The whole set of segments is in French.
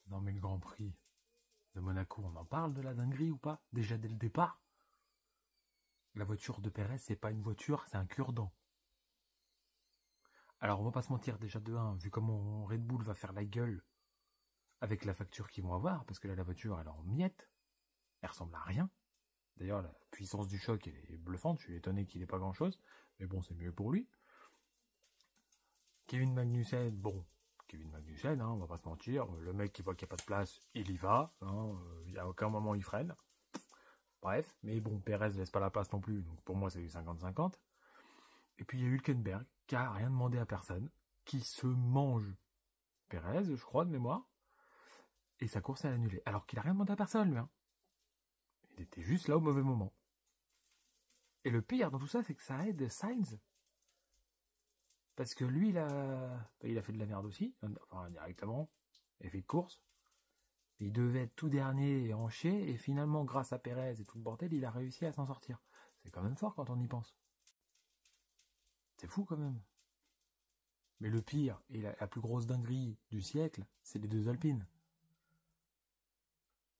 Non mais le Grand Prix de Monaco, on en parle de la dinguerie ou pas? Déjà dès le départ, la voiture de Pérez, c'est pas une voiture, c'est un cure-dent. Alors on va pas se mentir, déjà de 1, vu comment Red Bull va faire la gueule avec la facture qu'ils vont avoir, parce que là la voiture elle est en miettes, elle ressemble à rien. D'ailleurs la puissance du choc elle est bluffante, je suis étonné qu'il ait pas grand chose, mais bon c'est mieux pour lui. Kevin Magnussen, on va pas se mentir, le mec qui voit qu'il n'y a pas de place, il y va, il n'y a aucun moment il freine. Bref, mais bon, Perez laisse pas la place non plus, donc pour moi c'est du 50-50. Et puis il y a Hülkenberg, qui a rien demandé à personne, qui se mange Perez, je crois, de mémoire, et sa course est annulée. Alors qu'il a rien demandé à personne, lui. Hein. Il était juste là au mauvais moment. Et le pire dans tout ça, c'est que ça aide Sainz. Parce que lui, il a fait de la merde aussi, enfin directement, il a fait de course. Il devait être tout dernier et en chier, et finalement, grâce à Perez et tout le bordel, il a réussi à s'en sortir. C'est quand même fort quand on y pense. C'est fou quand même. Mais le pire, et la plus grosse dinguerie du siècle, c'est les deux Alpines.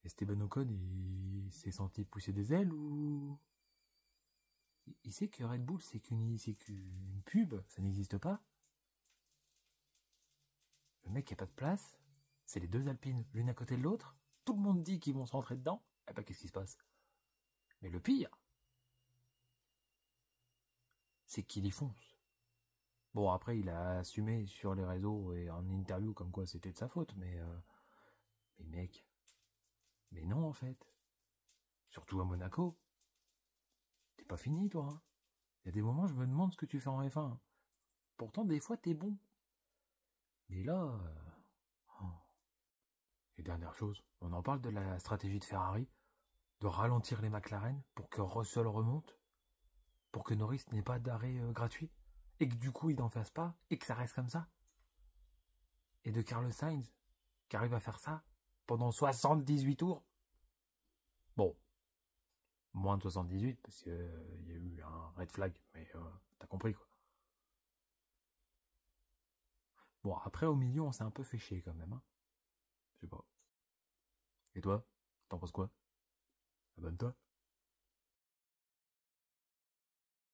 Esteban Ocon, il s'est senti pousser des ailes ou... Il sait que Red Bull, c'est qu'une pub, ça n'existe pas. Le mec, il n'y a pas de place. C'est les deux Alpines, l'une à côté de l'autre. Tout le monde dit qu'ils vont se rentrer dedans. Eh ben, qu'est-ce qui se passe? Mais le pire, c'est qu'il y fonce. Bon, après, il a assumé sur les réseaux et en interview comme quoi c'était de sa faute, mais mec, mais non en fait. Surtout à Monaco. T'es pas fini, toi. Hein. Il y a des moments, je me demande ce que tu fais en F1. Pourtant, des fois, t'es bon. Mais là... Oh. Et dernière chose, on en parle de la stratégie de Ferrari, de ralentir les McLaren pour que Russell remonte, pour que Norris n'ait pas d'arrêt gratuit, et que du coup, il n'en fasse pas, et que ça reste comme ça. Et de Carlos Sainz, qui arrive à faire ça pendant 78 tours. Bon, moins de 78, parce qu'il y a eu un red flag, mais t'as compris quoi. Bon, après au milieu, on s'est un peu fait chier quand même. Hein. Je sais pas. Et toi, t'en penses quoi? Abonne-toi.